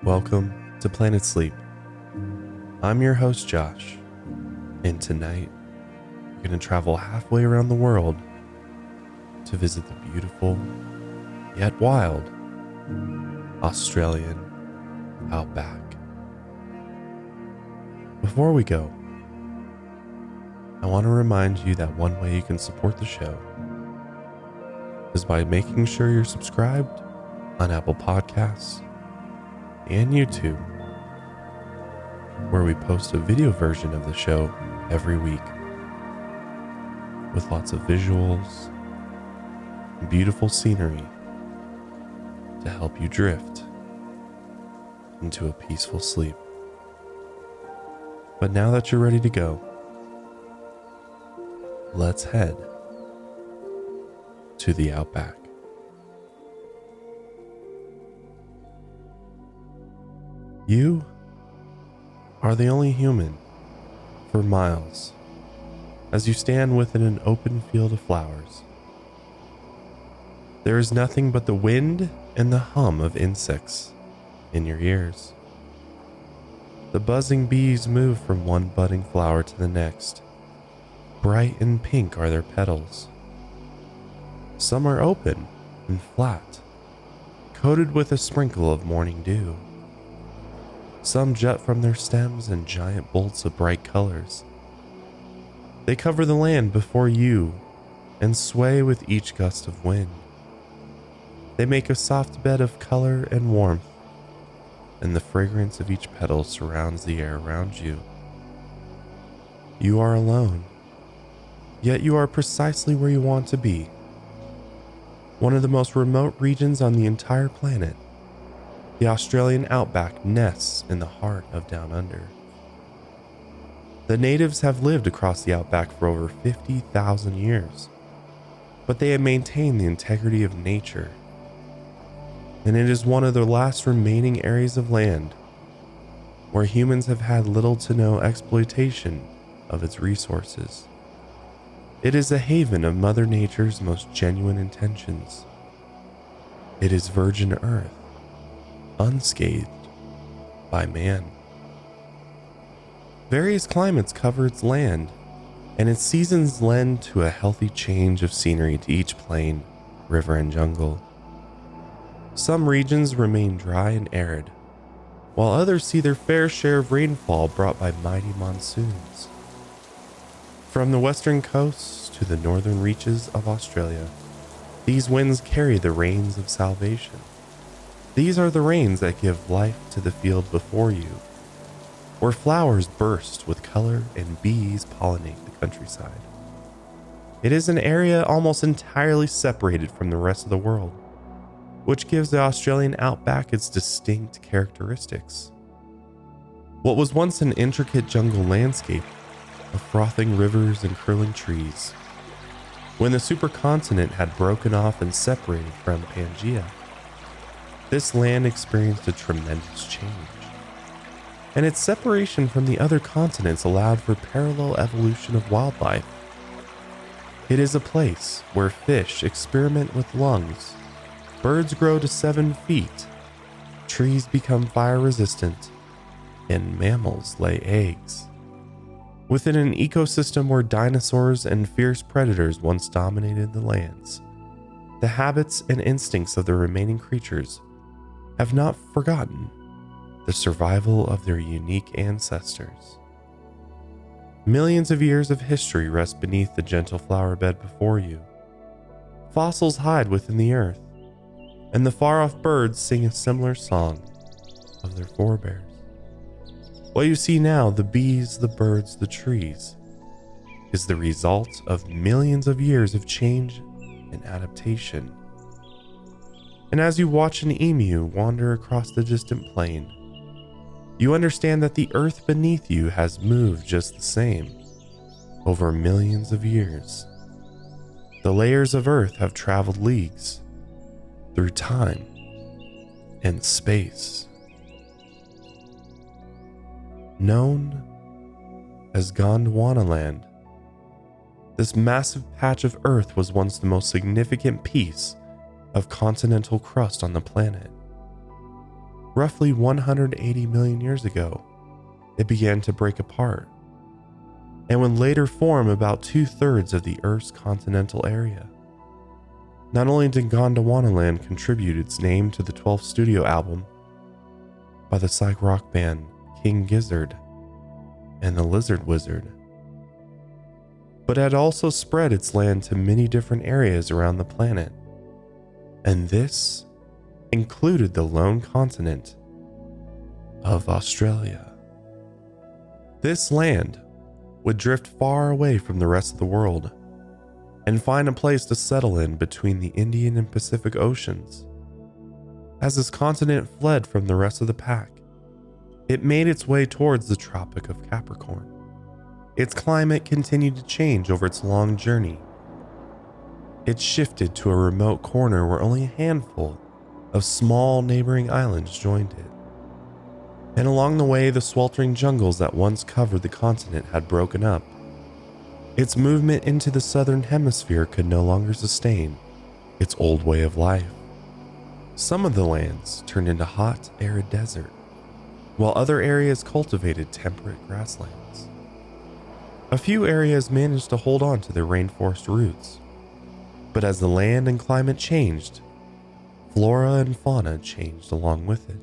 Welcome to Planet Sleep. I'm your host, Josh, and tonight we're going to travel halfway around the world to visit the beautiful, yet wild, Australian Outback. Before we go, I want to remind you that one way you can support the show is by making sure you're subscribed on Apple Podcasts and YouTube, where we post a video version of the show every week with lots of visuals and beautiful scenery to help you drift into a peaceful sleep. But now that you're ready to go, let's head to the Outback. You are the only human for miles as you stand within an open field of flowers. There is nothing but the wind and the hum of insects in your ears. The buzzing bees move from one budding flower to the next. Bright and pink are their petals. Some are open and flat, coated with a sprinkle of morning dew. Some jut from their stems in giant bolts of bright colors. They cover the land before you and sway with each gust of wind. They make a soft bed of color and warmth, and the fragrance of each petal surrounds the air around you. You are alone, yet you are precisely where you want to be. One of the most remote regions on the entire planet, the Australian Outback nests in the heart of Down Under. The natives have lived across the Outback for over 50,000 years, but they have maintained the integrity of nature, and it is one of the last remaining areas of land where humans have had little to no exploitation of its resources. It is a haven of Mother Nature's most genuine intentions. It is virgin earth, unscathed by man. Various climates cover its land, and its seasons lend to a healthy change of scenery to each plain, river, and jungle. Some regions remain dry and arid, while others see their fair share of rainfall brought by mighty monsoons. From the western coasts to the northern reaches of Australia, these winds carry the rains of salvation. These are the rains that give life to the field before you, where flowers burst with color and bees pollinate the countryside. It is an area almost entirely separated from the rest of the world, which gives the Australian Outback its distinct characteristics. What was once an intricate jungle landscape of frothing rivers and curling trees, when the supercontinent had broken off and separated from Pangaea, this land experienced a tremendous change, and its separation from the other continents allowed for parallel evolution of wildlife. It is a place where fish experiment with lungs, birds grow to 7 feet, trees become fire resistant, and mammals lay eggs. Within an ecosystem where dinosaurs and fierce predators once dominated the lands, the habits and instincts of the remaining creatures have not forgotten the survival of their unique ancestors. Millions of years of history rest beneath the gentle flower bed before you. Fossils hide within the earth, and the far-off birds sing a similar song of their forebears. What you see now, the bees, the birds, the trees, is the result of millions of years of change and adaptation. And as you watch an emu wander across the distant plain, you understand that the earth beneath you has moved just the same over millions of years. The layers of earth have traveled leagues through time and space. Known as Gondwanaland, this massive patch of earth was once the most significant piece of continental crust on the planet. roughly 180 million years ago, it began to break apart and would later form about 2/3 of the Earth's continental area. Not only did Gondwanaland contribute its name to the 12th studio album by the psych rock band King Gizzard and the Lizard Wizard, but had also spread its land to many different areas around the planet, and this included the lone continent of Australia. This land would drift far away from the rest of the world and find a place to settle in between the Indian and Pacific Oceans. As this continent fled from the rest of the pack, it made its way towards the Tropic of Capricorn. Its climate continued to change over its long journey. It shifted to a remote corner where only a handful of small neighboring islands joined it. And along the way, the sweltering jungles that once covered the continent had broken up. Its movement into the southern hemisphere could no longer sustain its old way of life. Some of the lands turned into hot, arid desert, while other areas cultivated temperate grasslands. A few areas managed to hold on to their rainforest roots, but as the land and climate changed, flora and fauna changed along with it.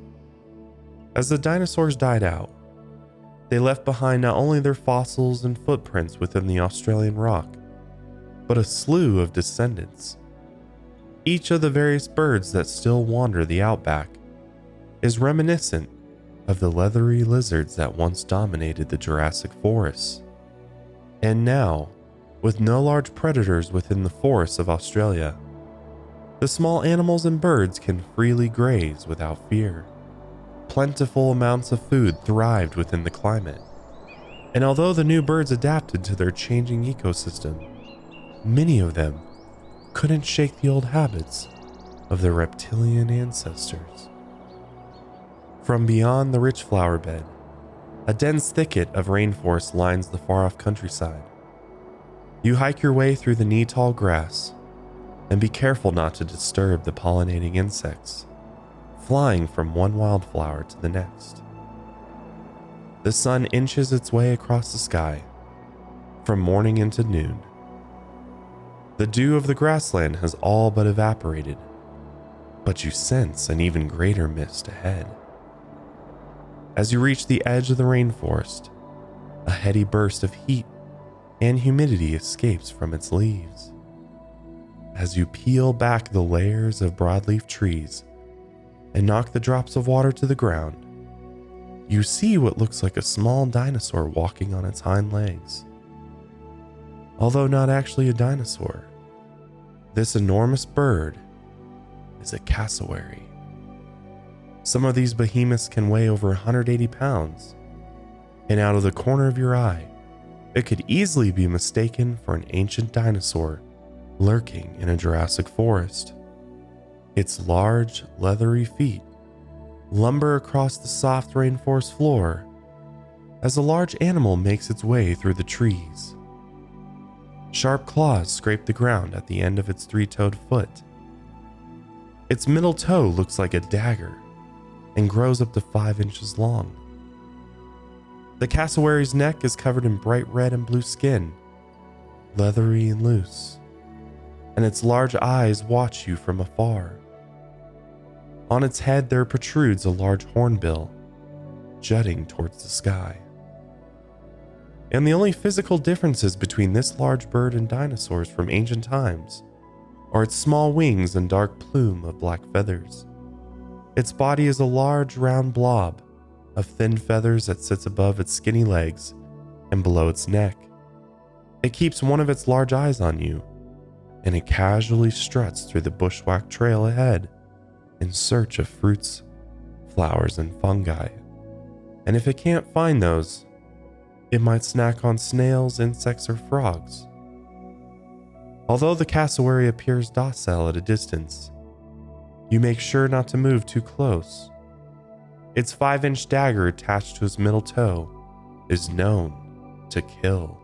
As the dinosaurs died out, they left behind not only their fossils and footprints within the Australian rock, but a slew of descendants. Each of the various birds that still wander the outback is reminiscent of the leathery lizards that once dominated the Jurassic forests. And now, with no large predators within the forests of Australia, the small animals and birds can freely graze without fear. Plentiful amounts of food thrived within the climate, and although the new birds adapted to their changing ecosystem, many of them couldn't shake the old habits of their reptilian ancestors. From beyond the rich flower bed, a dense thicket of rainforest lines the far-off countryside. You hike your way through the knee-tall grass, and be careful not to disturb the pollinating insects flying from one wildflower to the next. The sun inches its way across the sky from morning into noon. The dew of the grassland has all but evaporated, but you sense an even greater mist ahead. As you reach the edge of the rainforest, a heady burst of heat and humidity escapes from its leaves. As you peel back the layers of broadleaf trees and knock the drops of water to the ground, you see what looks like a small dinosaur walking on its hind legs. Although not actually a dinosaur, this enormous bird is a cassowary. Some of these behemoths can weigh over 180 pounds, and out of the corner of your eye, it could easily be mistaken for an ancient dinosaur lurking in a Jurassic forest. Its large, leathery feet lumber across the soft rainforest floor as a large animal makes its way through the trees. Sharp claws scrape the ground at the end of its three-toed foot. Its middle toe looks like a dagger and grows up to 5 inches long. The cassowary's neck is covered in bright red and blue skin, leathery and loose, and its large eyes watch you from afar. On its head there protrudes a large hornbill, jutting towards the sky. And the only physical differences between this large bird and dinosaurs from ancient times are its small wings and dark plume of black feathers. Its body is a large round blob of thin feathers that sits above its skinny legs and below its neck. It keeps one of its large eyes on you, and it casually struts through the bushwhack trail ahead in search of fruits, flowers, and fungi. And if it can't find those, it might snack on snails, insects, or frogs. Although the cassowary appears docile at a distance, you make sure not to move too close. Its 5-inch dagger attached to his middle toe is known to kill,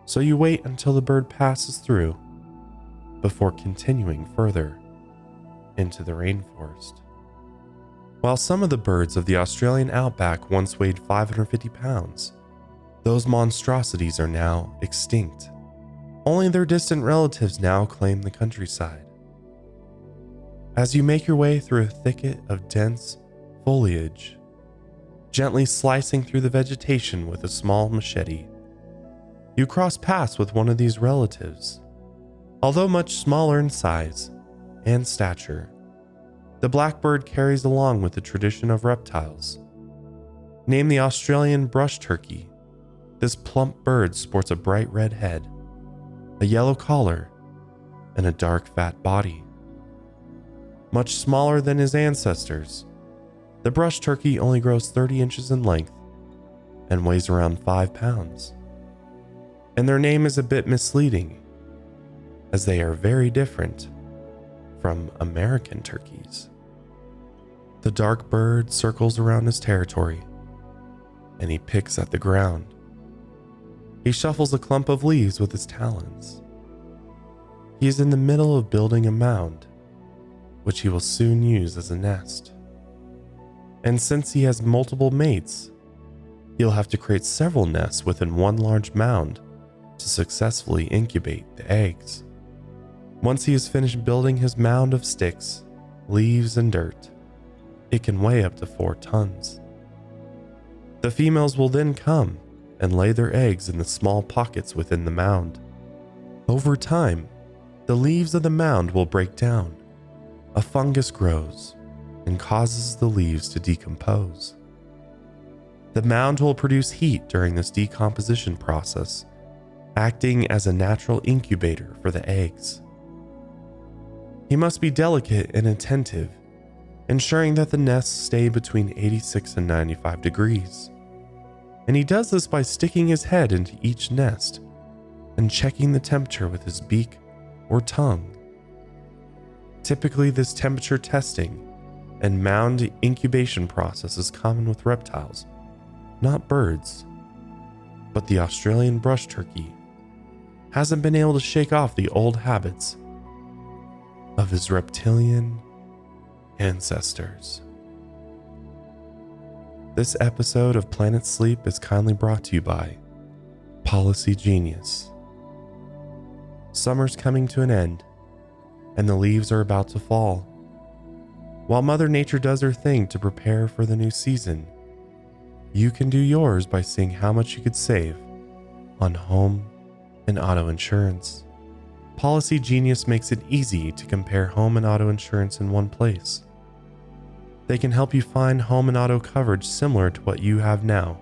so you wait until the bird passes through before continuing further into the rainforest. While some of the birds of the Australian outback once weighed 550 pounds, those monstrosities are now extinct. Only their distant relatives now claim the countryside. As you make your way through a thicket of dense foliage, gently slicing through the vegetation with a small machete, you cross paths with one of these relatives. Although much smaller in size and stature, the blackbird carries along with the tradition of reptiles. Named the Australian brush turkey, this plump bird sports a bright red head, a yellow collar, and a dark fat body. Much smaller than his ancestors, the brush turkey only grows 30 inches in length and weighs around 5 pounds. And their name is a bit misleading, as they are very different from American turkeys. The dark bird circles around his territory, and he picks at the ground. He shuffles a clump of leaves with his talons. He is in the middle of building a mound, which he will soon use as a nest. And since he has multiple mates, he'll have to create several nests within one large mound to successfully incubate the eggs. Once he has finished building his mound of sticks, leaves, and dirt, it can weigh up to 4 tons. The females will then come and lay their eggs in the small pockets within the mound. Over time, the leaves of the mound will break down. A fungus grows and causes the leaves to decompose. The mound will produce heat during this decomposition process, acting as a natural incubator for the eggs. He must be delicate and attentive, ensuring that the nests stay between 86 and 95 degrees. And he does this by sticking his head into each nest and checking the temperature with his beak or tongue. Typically, this temperature testing and mound incubation process is common with reptiles, not birds. But the Australian brush turkey hasn't been able to shake off the old habits of his reptilian ancestors. This episode of Planet Sleep is kindly brought to you by Policy Genius. Summer's coming to an end, and the leaves are about to fall. While Mother Nature does her thing to prepare for the new season, you can do yours by seeing how much you could save on home and auto insurance. Policy Genius makes it easy to compare home and auto insurance in one place. They can help you find home and auto coverage similar to what you have now,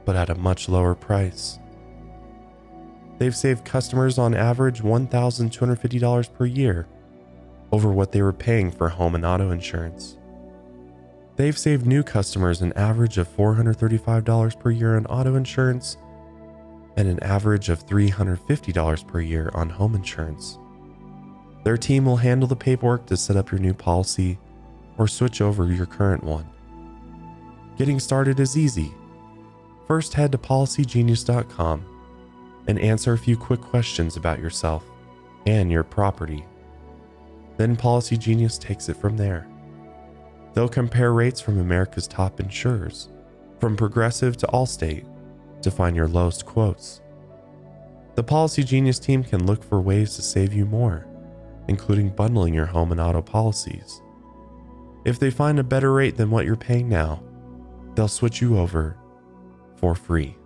but at a much lower price. They've saved customers on average $1,250 per year over what they were paying for home and auto insurance. They've saved new customers an average of $435 per year on auto insurance and an average of $350 per year on home insurance. Their team will handle the paperwork to set up your new policy or switch over your current one. Getting started is easy. First, head to policygenius.com and answer a few quick questions about yourself and your property. Then Policy Genius takes it from there. They'll compare rates from America's top insurers, from Progressive to Allstate, to find your lowest quotes. The Policy Genius team can look for ways to save you more, including bundling your home and auto policies. If they find a better rate than what you're paying now, they'll switch you over for free.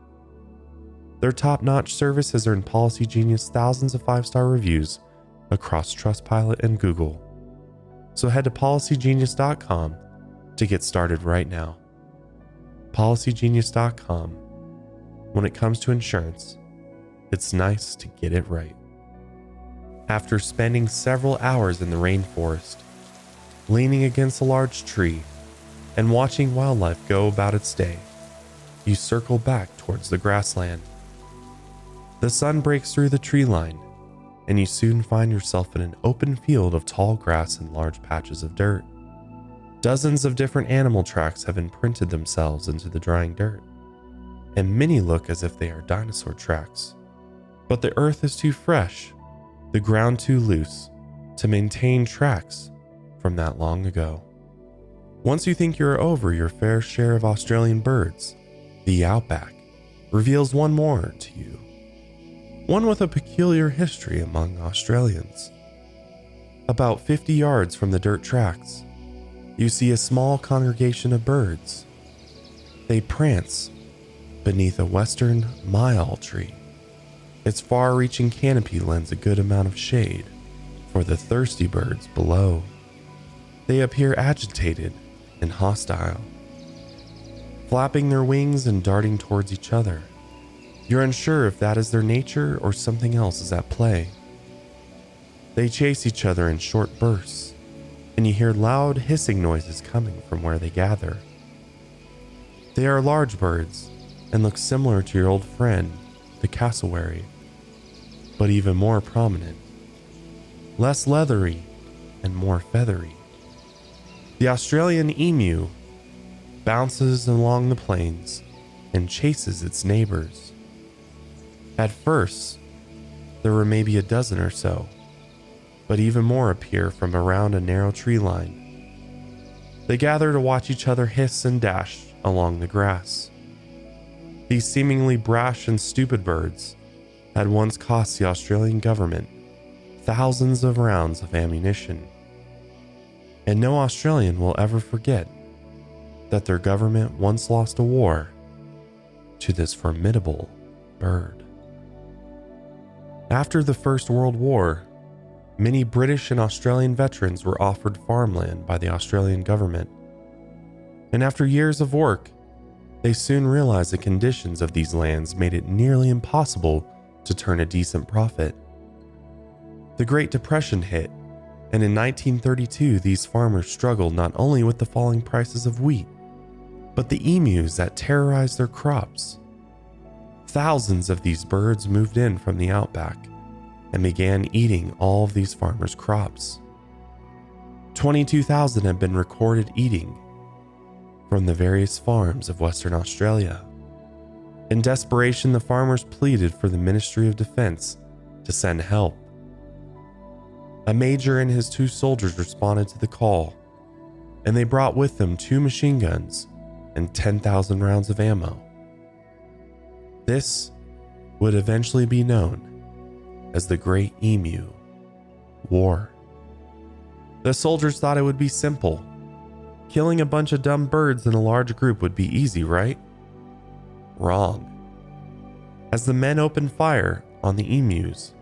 Their top-notch service has earned Policy Genius thousands of 5-star reviews across Trustpilot and Google. So head to policygenius.com to get started right now. Policygenius.com. When it comes to insurance, it's nice to get it right. After spending several hours in the rainforest, leaning against a large tree, and watching wildlife go about its day, you circle back towards the grassland. The sun breaks through the tree line, and you soon find yourself in an open field of tall grass and large patches of dirt. Dozens of different animal tracks have imprinted themselves into the drying dirt, and many look as if they are dinosaur tracks. But the earth is too fresh, the ground too loose, to maintain tracks from that long ago. Once you think you're over your fair share of Australian birds, the outback reveals one more to you. One with a peculiar history among Australians. About 50 yards from the dirt tracks, you see a small congregation of birds. They prance beneath a western myall tree. Its far-reaching canopy lends a good amount of shade for the thirsty birds below. They appear agitated and hostile, flapping their wings and darting towards each other. You're unsure if that is their nature or something else is at play. They chase each other in short bursts, and you hear loud hissing noises coming from where they gather. They are large birds and look similar to your old friend, the cassowary, but even more prominent, less leathery and more feathery. The Australian emu bounces along the plains and chases its neighbors. At first, there were maybe a dozen or so, but even more appear from around a narrow tree line. They gather to watch each other hiss and dash along the grass. These seemingly brash and stupid birds had once cost the Australian government thousands of rounds of ammunition, and no Australian will ever forget that their government once lost a war to this formidable bird. After the First World War, many British and Australian veterans were offered farmland by the Australian government, and after years of work, they soon realized the conditions of these lands made it nearly impossible to turn a decent profit. The Great Depression hit, and in 1932 these farmers struggled not only with the falling prices of wheat, but the emus that terrorized their crops. Thousands of these birds moved in from the outback and began eating all of these farmers' crops. 22,000 have been recorded eating from the various farms of Western Australia. In desperation, the farmers pleaded for the Ministry of Defense to send help. A major and his 2 soldiers responded to the call, and they brought with them 2 machine guns and 10,000 rounds of ammo. This would eventually be known as the Great Emu War. The soldiers thought it would be simple. Killing a bunch of dumb birds in a large group would be easy, right? Wrong. As the men opened fire on the emus,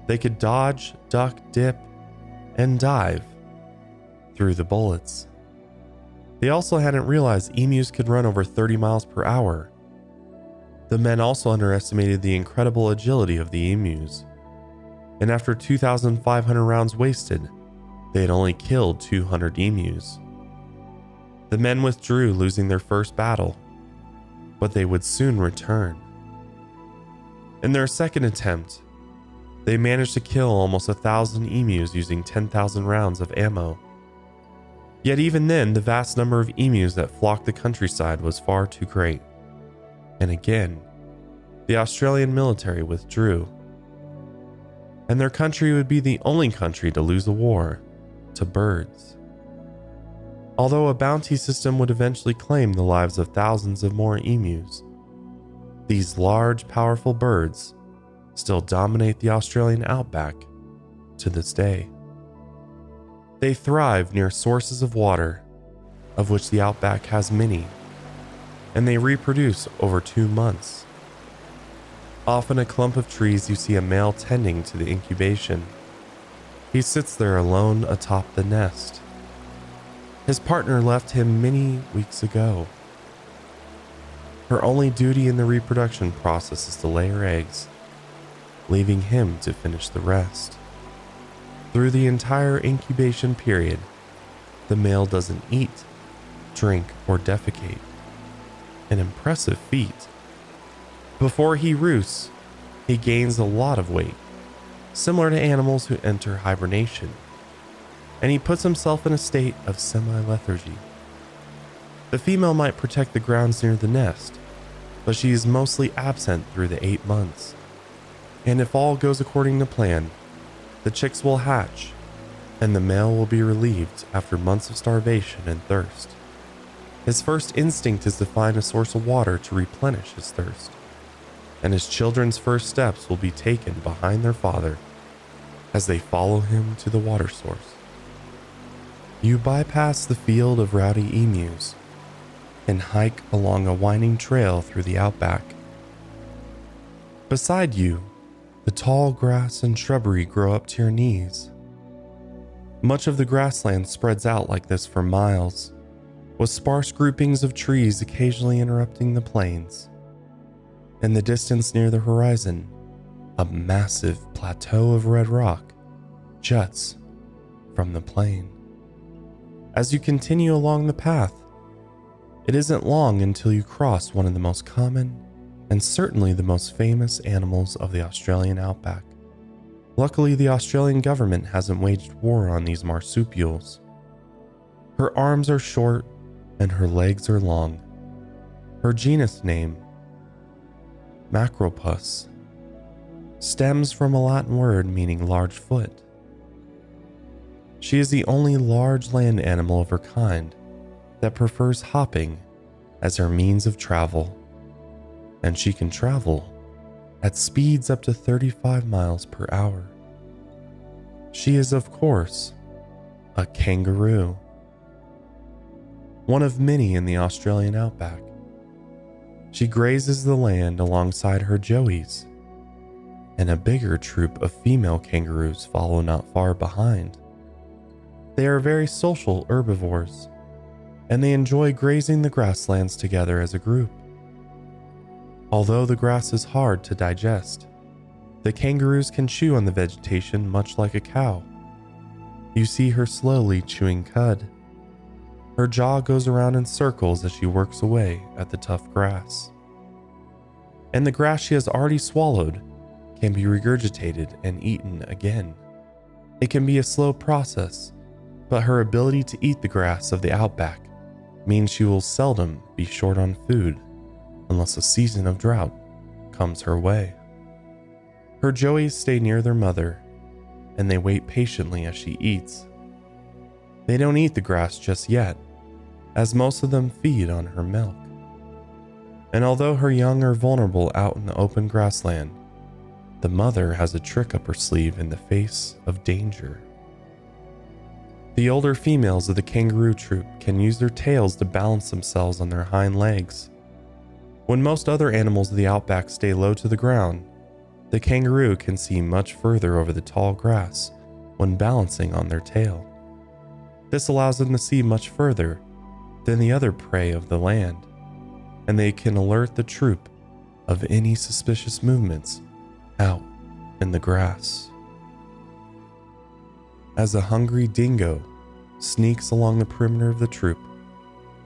they could dodge, duck, dip, and dive through the bullets. They also hadn't realized emus could run over 30 miles per hour. The men also underestimated the incredible agility of the emus, and after 2,500 rounds wasted, they had only killed 200 emus. The men withdrew, losing their first battle, but they would soon return. In their second attempt, they managed to kill almost 1,000 emus using 10,000 rounds of ammo. Yet even then, the vast number of emus that flocked the countryside was far too great. And again, the Australian military withdrew, and their country would be the only country to lose a war to birds. Although a bounty system would eventually claim the lives of thousands of more emus, these large, powerful birds still dominate the Australian outback to this day. They thrive near sources of water, of which the outback has many, and they reproduce over 2 months. Off in a clump of trees, you see a male tending to the incubation. He sits there alone atop the nest. His partner left him many weeks ago. Her only duty in the reproduction process is to lay her eggs, leaving him to finish the rest. Through the entire incubation period, the male doesn't eat, drink, or defecate. An impressive feat. Before he roosts, he gains a lot of weight, similar to animals who enter hibernation, and he puts himself in a state of semi-lethargy. The female might protect the grounds near the nest, but she is mostly absent through the 8 months. And if all goes according to plan, the chicks will hatch and the male will be relieved after months of starvation and thirst. His first instinct is to find a source of water to replenish his thirst, and his children's first steps will be taken behind their father as they follow him to the water source. You bypass the field of rowdy emus and hike along a winding trail through the outback. Beside you, the tall grass and shrubbery grow up to your knees. Much of the grassland spreads out like this for miles, with sparse groupings of trees occasionally interrupting the plains. In the distance near the horizon, a massive plateau of red rock juts from the plain. As you continue along the path, it isn't long until you cross one of the most common and certainly the most famous animals of the Australian outback. Luckily, the Australian government hasn't waged war on these marsupials. Her arms are short and her legs are long. Her genus name, Macropus, stems from a Latin word meaning large foot. She is the only large land animal of her kind that prefers hopping as her means of travel, and she can travel at speeds up to 35 miles per hour. She is, of course, a kangaroo, one of many in the Australian outback. She grazes the land alongside her joeys, and a bigger troop of female kangaroos follow not far behind. They are very social herbivores, and they enjoy grazing the grasslands together as a group. Although the grass is hard to digest, the kangaroos can chew on the vegetation much like a cow. You see her slowly chewing cud. Her jaw goes around in circles as she works away at the tough grass. And the grass she has already swallowed can be regurgitated and eaten again. It can be a slow process, but her ability to eat the grass of the outback means she will seldom be short on food unless a season of drought comes her way. Her joeys stay near their mother, and they wait patiently as she eats. They don't eat the grass just yet, as most of them feed on her milk. And although her young are vulnerable out in the open grassland, the mother has a trick up her sleeve in the face of danger. The older females of the kangaroo troop can use their tails to balance themselves on their hind legs. When most other animals of the outback stay low to the ground, the kangaroo can see much further over the tall grass when balancing on their tail. This allows them to see much further than the other prey of the land, and they can alert the troop of any suspicious movements out in the grass. As a hungry dingo sneaks along the perimeter of the troop,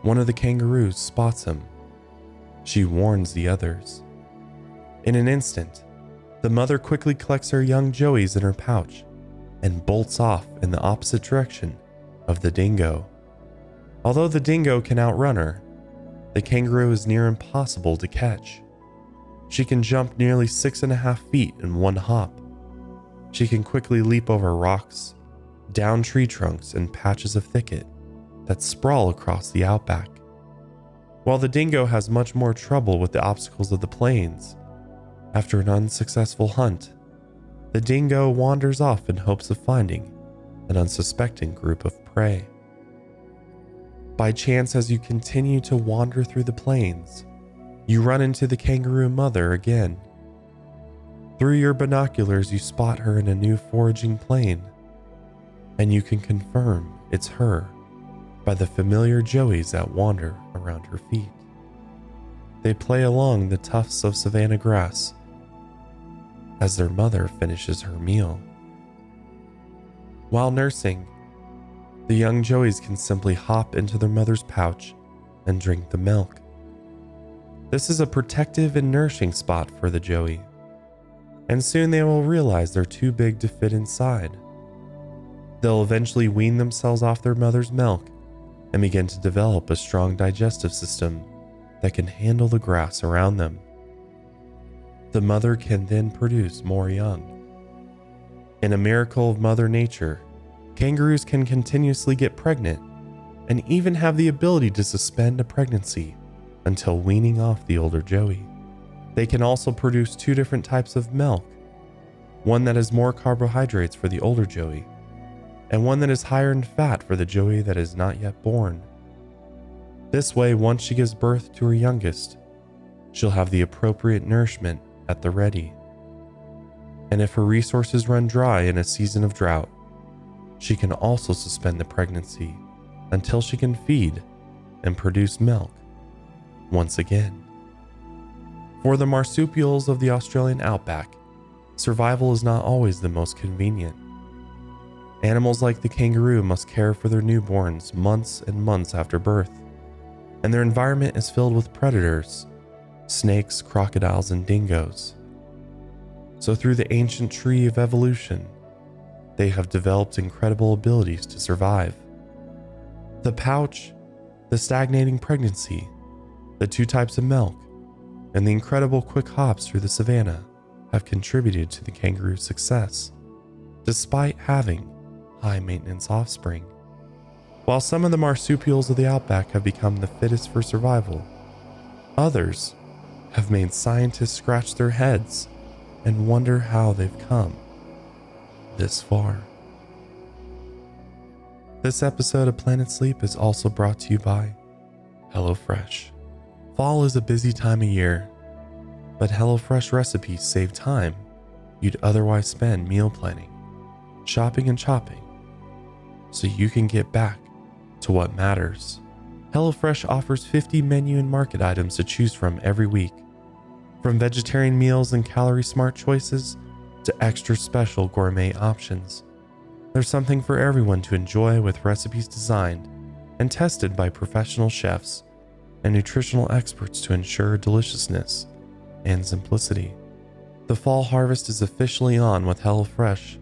one of the kangaroos spots him. She warns the others. In an instant, the mother quickly collects her young joeys in her pouch and bolts off in the opposite direction of the dingo. Although the dingo can outrun her, the kangaroo is near impossible to catch. She can jump nearly 6.5 feet in one hop. She can quickly leap over rocks, down tree trunks and patches of thicket that sprawl across the outback. While the dingo has much more trouble with the obstacles of the plains, after an unsuccessful hunt, the dingo wanders off in hopes of finding an unsuspecting group of prey. By chance, as you continue to wander through the plains, you run into the kangaroo mother again. Through your binoculars, you spot her in a new foraging plain, and you can confirm it's her by the familiar joeys that wander around her feet. They play along the tufts of savanna grass as their mother finishes her meal. While nursing, the young joeys can simply hop into their mother's pouch and drink the milk. This is a protective and nourishing spot for the joey, and soon they will realize they're too big to fit inside. They'll eventually wean themselves off their mother's milk and begin to develop a strong digestive system that can handle the grass around them. The mother can then produce more young. In a miracle of Mother Nature, Kangaroos can continuously get pregnant and even have the ability to suspend a pregnancy until weaning off the older joey. They can also produce two different types of milk, one that has more carbohydrates for the older joey, and one that is higher in fat for the joey that is not yet born. This way, once she gives birth to her youngest, she'll have the appropriate nourishment at the ready. And if her resources run dry in a season of drought, she can also suspend the pregnancy until she can feed and produce milk once again. For the marsupials of the Australian outback, survival is not always the most convenient. Animals like the kangaroo must care for their newborns months and months after birth, and their environment is filled with predators, snakes, crocodiles, and dingoes. So through the ancient tree of evolution, they have developed incredible abilities to survive. The pouch, the stagnating pregnancy, the two types of milk, and the incredible quick hops through the savanna have contributed to the kangaroo's success, despite having high-maintenance offspring. While some of the marsupials of the outback have become the fittest for survival, others have made scientists scratch their heads and wonder how they've come this far. This episode of Planet Sleep is also brought to you by HelloFresh. Fall is a busy time of year, but HelloFresh recipes save time you'd otherwise spend meal planning, shopping, and chopping, so you can get back to what matters. HelloFresh offers 50 menu and market items to choose from every week, from vegetarian meals and calorie-smart choices to extra special gourmet options. There's something for everyone to enjoy, with recipes designed and tested by professional chefs and nutritional experts to ensure deliciousness and simplicity. The fall harvest is officially on with HelloFresh.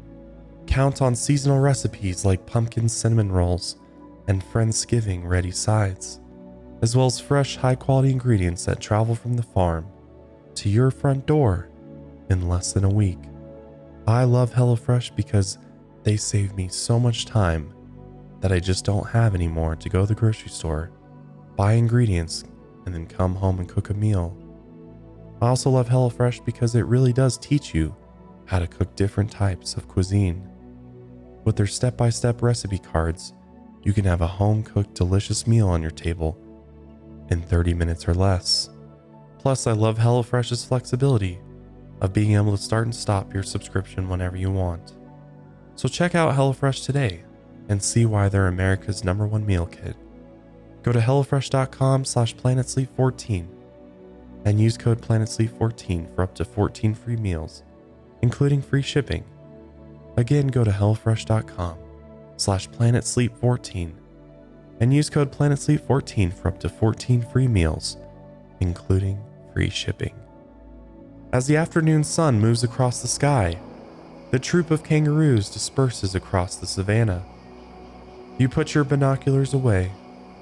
Count on seasonal recipes like pumpkin cinnamon rolls and Friendsgiving ready sides, as well as fresh, high-quality ingredients that travel from the farm to your front door in less than a week. I love HelloFresh because they save me so much time that I just don't have anymore to go to the grocery store, buy ingredients, and then come home and cook a meal. I also love HelloFresh because it really does teach you how to cook different types of cuisine. With their step-by-step recipe cards, you can have a home-cooked delicious meal on your table in 30 minutes or less. Plus, I love HelloFresh's flexibility of being able to start and stop your subscription whenever you want. So check out HelloFresh today and see why they're America's #1 meal kit. Go to hellofresh.com/planetsleep14 and use code planetsleep14 for up to 14 free meals, including free shipping. Again, go to hellofresh.com/planetsleep14 and use code planetsleep14 for up to 14 free meals, including free shipping. As the afternoon sun moves across the sky, the troop of kangaroos disperses across the savanna. You put your binoculars away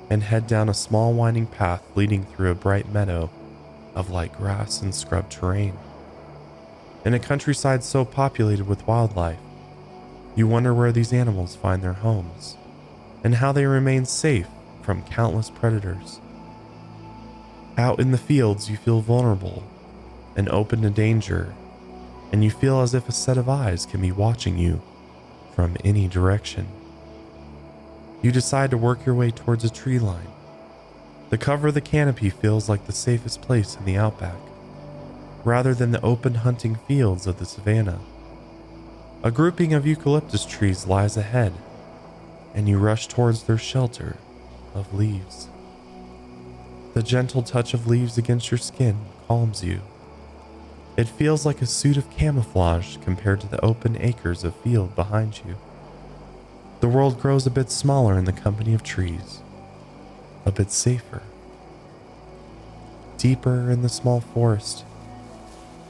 and head down a small winding path leading through a bright meadow of light grass and scrub terrain. In a countryside so populated with wildlife, you wonder where these animals find their homes and how they remain safe from countless predators. Out in the fields, you feel vulnerable and open to danger, and you feel as if a set of eyes can be watching you from any direction. You decide to work your way towards a tree line. The cover of the canopy feels like the safest place in the outback, rather than the open hunting fields of the savanna. A grouping of eucalyptus trees lies ahead, and you rush towards their shelter of leaves. The gentle touch of leaves against your skin calms you. It feels like a suit of camouflage compared to the open acres of field behind you. The world grows a bit smaller in the company of trees, a bit safer. Deeper in the small forest,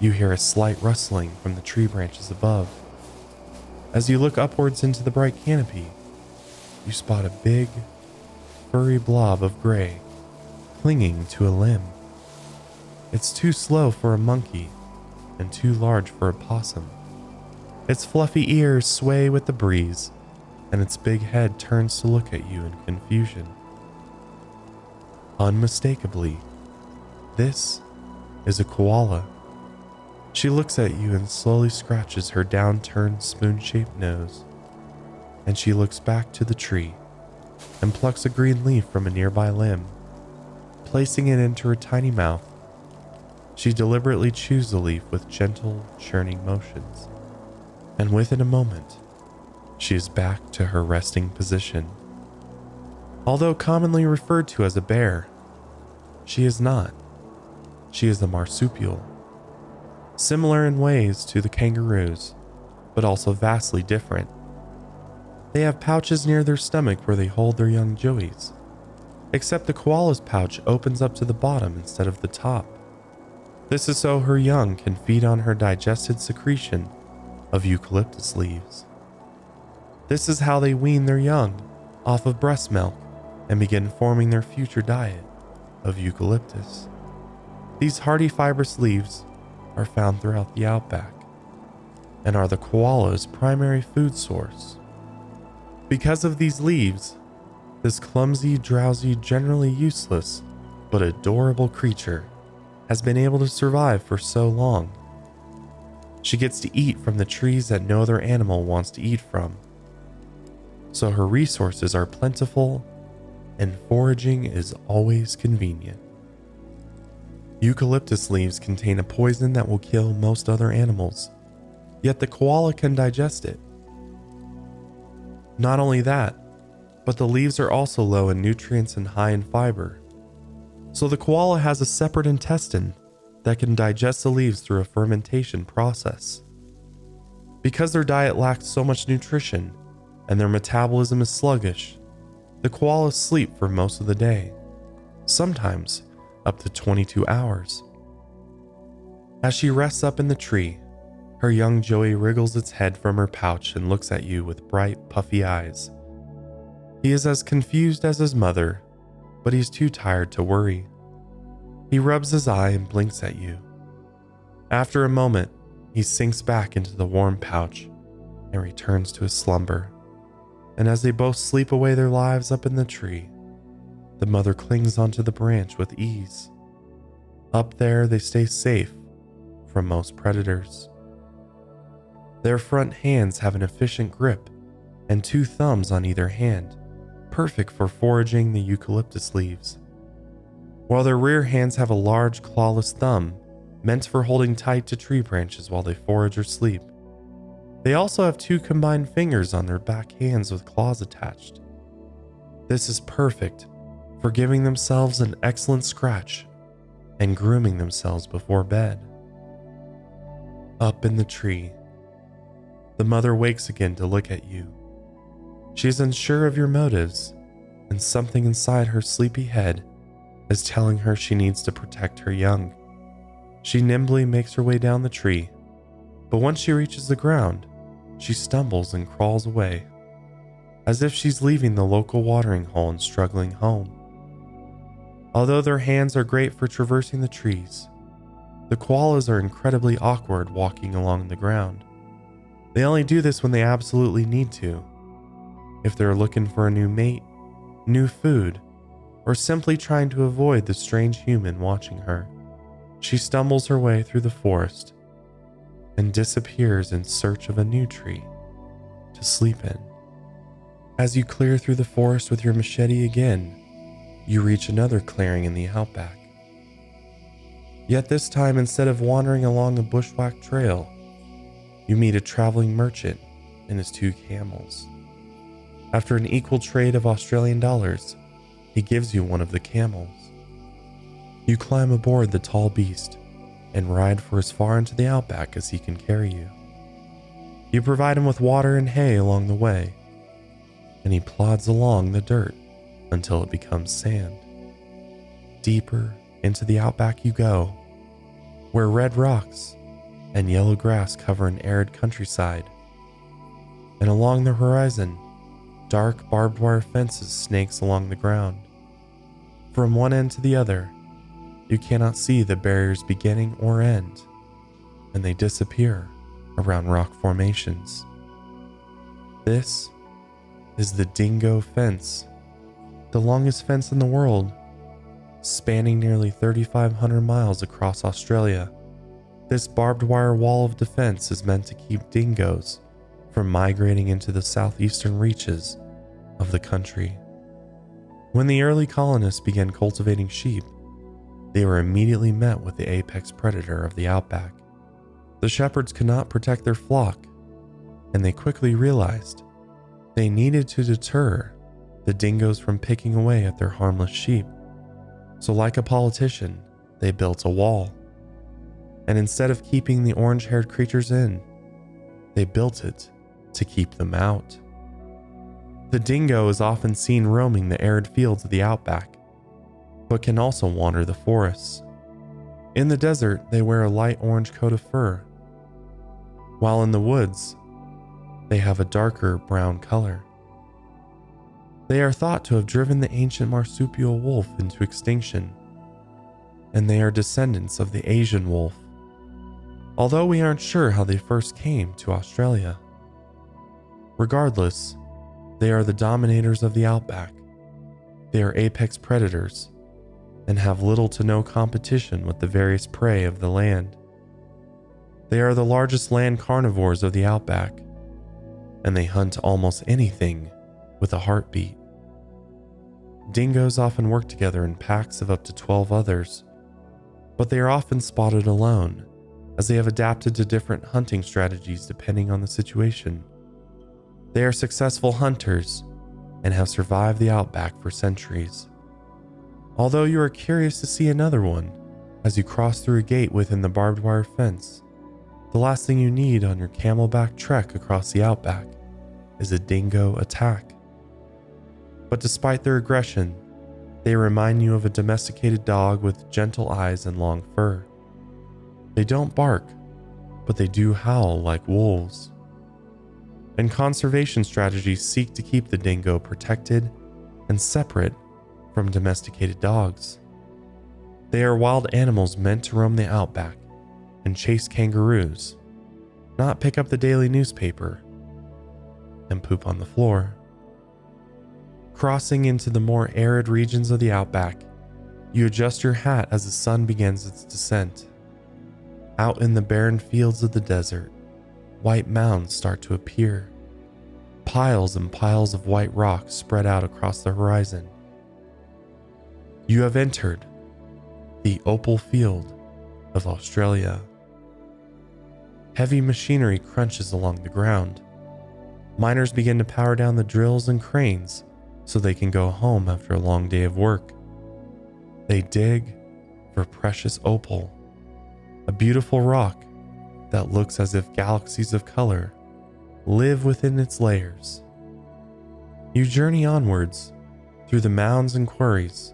you hear a slight rustling from the tree branches above. As you look upwards into the bright canopy, you spot a big, furry blob of gray clinging to a limb. It's too slow for a monkey and too large for a possum. Its fluffy ears sway with the breeze, and its big head turns to look at you in confusion. Unmistakably, this is a koala. She looks at you and slowly scratches her downturned spoon-shaped nose, and she looks back to the tree and plucks a green leaf from a nearby limb. Placing it into her tiny mouth, she deliberately chews the leaf with gentle, churning motions, and within a moment, she is back to her resting position. Although commonly referred to as a bear, she is not. She is a marsupial. Similar in ways to the kangaroos, but also vastly different. They have pouches near their stomach where they hold their young joeys, except the koala's pouch opens up to the bottom instead of the top. This is so her young can feed on her digested secretion of eucalyptus leaves. This is how they wean their young off of breast milk and begin forming their future diet of eucalyptus. These hardy fibrous leaves are found throughout the outback and are the koala's primary food source. Because of these leaves, this clumsy, drowsy, generally useless, but adorable creature has been able to survive for so long. She gets to eat from the trees that no other animal wants to eat from. So her resources are plentiful and foraging is always convenient. Eucalyptus leaves contain a poison that will kill most other animals, yet the koala can digest it. Not only that, but the leaves are also low in nutrients and high in fiber. So the koala has a separate intestine that can digest the leaves through a fermentation process. Because their diet lacks so much nutrition and their metabolism is sluggish, the koalas sleep for most of the day, sometimes up to 22 hours. As she rests up in the tree, her young joey wriggles its head from her pouch and looks at you with bright, puffy eyes. He is as confused as his mother, but he's too tired to worry. He rubs his eye and blinks at you. After a moment, he sinks back into the warm pouch and returns to his slumber. And as they both sleep away their lives up in the tree, the mother clings onto the branch with ease. Up there, they stay safe from most predators. Their front hands have an efficient grip and 2 thumbs on either hand, perfect for foraging the eucalyptus leaves, while their rear hands have a large clawless thumb meant for holding tight to tree branches while they forage or sleep. They also have 2 combined fingers on their back hands with claws attached. This is perfect for giving themselves an excellent scratch and grooming themselves before bed. Up in the tree, the mother wakes again to look at you. She is unsure of your motives, and something inside her sleepy head is telling her she needs to protect her young. She nimbly makes her way down the tree, but once she reaches the ground, she stumbles and crawls away, as if she's leaving the local watering hole and struggling home. Although their hands are great for traversing the trees, the koalas are incredibly awkward walking along the ground. They only do this when they absolutely need to. If they're looking for a new mate, new food, or simply trying to avoid the strange human watching her, she stumbles her way through the forest and disappears in search of a new tree to sleep in. As you clear through the forest with your machete again, you reach another clearing in the outback. Yet this time, instead of wandering along a bushwhack trail, you meet a traveling merchant and his 2 camels. After an equal trade of Australian dollars, he gives you one of the camels. You climb aboard the tall beast and ride for as far into the outback as he can carry you. You provide him with water and hay along the way, and he plods along the dirt until it becomes sand. Deeper into the outback you go, where red rocks and yellow grass cover an arid countryside, and along the horizon, dark barbed wire fences snakes along the ground. From one end to the other, you cannot see the barrier's beginning or end, and they disappear around rock formations. This is the dingo fence, the longest fence in the world, spanning nearly 3,500 miles across Australia. This barbed wire wall of defense is meant to keep dingoes from migrating into the southeastern reaches of the country. When the early colonists began cultivating sheep, they were immediately met with the apex predator of the outback. The shepherds could not protect their flock, and they quickly realized they needed to deter the dingoes from picking away at their harmless sheep. So like a politician, they built a wall. And instead of keeping the orange-haired creatures in, they built it to keep them out. The dingo is often seen roaming the arid fields of the outback, but can also wander the forests. In the desert, they wear a light orange coat of fur, while in the woods, they have a darker brown color. They are thought to have driven the ancient marsupial wolf into extinction, and they are descendants of the Asian wolf, although we aren't sure how they first came to Australia. Regardless, they are the dominators of the outback. They are apex predators and have little to no competition with the various prey of the land. They are the largest land carnivores of the outback, and they hunt almost anything with a heartbeat. Dingoes often work together in packs of up to 12 others, but they are often spotted alone, as they have adapted to different hunting strategies depending on the situation. They are successful hunters and have survived the outback for centuries. Although you are curious to see another one as you cross through a gate within the barbed wire fence, the last thing you need on your camelback trek across the outback is a dingo attack. But despite their aggression, they remind you of a domesticated dog with gentle eyes and long fur. They don't bark, but they do howl like wolves. And conservation strategies seek to keep the dingo protected and separate from domesticated dogs. They are wild animals meant to roam the outback and chase kangaroos, not pick up the daily newspaper and poop on the floor. Crossing into the more arid regions of the outback, you adjust your hat as the sun begins its descent. Out in the barren fields of the desert, white mounds start to appear. Piles and piles of white rocks spread out across the horizon. You have entered the opal field of Australia. Heavy machinery crunches along the ground. Miners begin to power down the drills and cranes so they can go home after a long day of work. They dig for precious opal, a beautiful rock that looks as if galaxies of color live within its layers. You journey onwards through the mounds and quarries,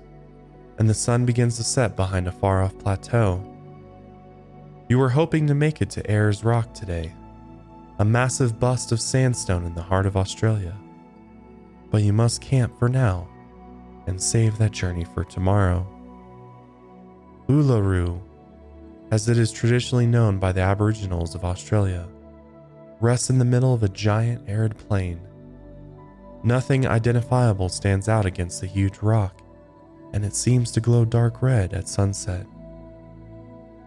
and the sun begins to set behind a far-off plateau. You were hoping to make it to Ayers Rock today, a massive bust of sandstone in the heart of Australia. But you must camp for now and save that journey for tomorrow. Uluru, as it is traditionally known by the Aboriginals of Australia, rests in the middle of a giant arid plain. Nothing identifiable stands out against the huge rock, and it seems to glow dark red at sunset.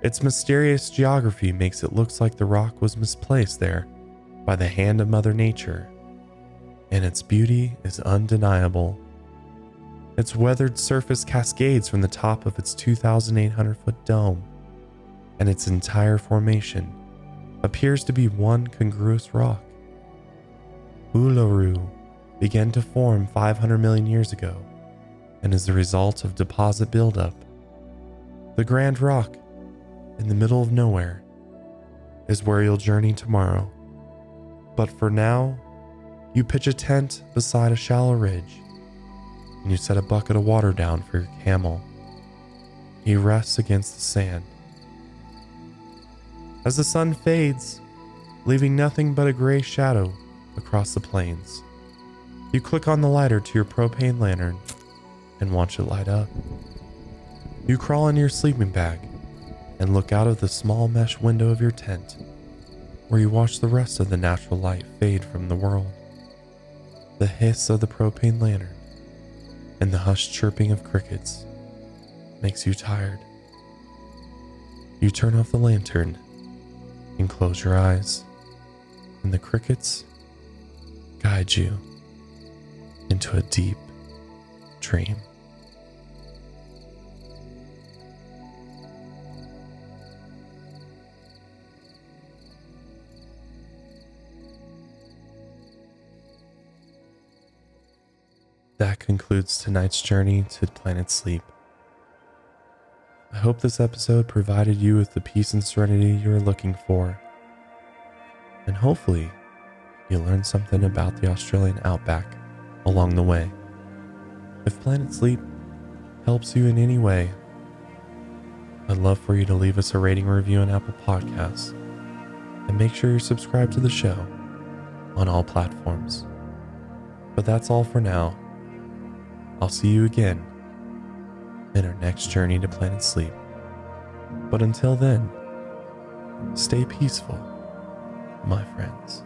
Its mysterious geography makes it look like the rock was misplaced there by the hand of Mother Nature, and its beauty is undeniable. Its weathered surface cascades from the top of its 2,800-foot dome, and its entire formation appears to be one congruous rock. Uluru began to form 500 million years ago and is the result of deposit buildup. The Grand Rock, in the middle of nowhere, is where you'll journey tomorrow. But for now, you pitch a tent beside a shallow ridge, and you set a bucket of water down for your camel. He rests against the sand. As the sun fades, leaving nothing but a gray shadow across the plains, you click on the lighter to your propane lantern and watch it light up. You crawl into your sleeping bag and look out of the small mesh window of your tent, where you watch the rest of the natural light fade from the world. The hiss of the propane lantern and the hushed chirping of crickets makes you tired. You turn off the lantern and close your eyes, and the crickets guide you into a deep dream. That concludes tonight's journey to Planet Sleep. I hope this episode provided you with the peace and serenity you are looking for. And hopefully, you learned something about the Australian Outback along the way. If Planet Sleep helps you in any way, I'd love for you to leave us a rating or review on Apple Podcasts. And make sure you're subscribed to the show on all platforms. But that's all for now. I'll see you again in our next journey to Planet Sleep. But until then, stay peaceful, my friends.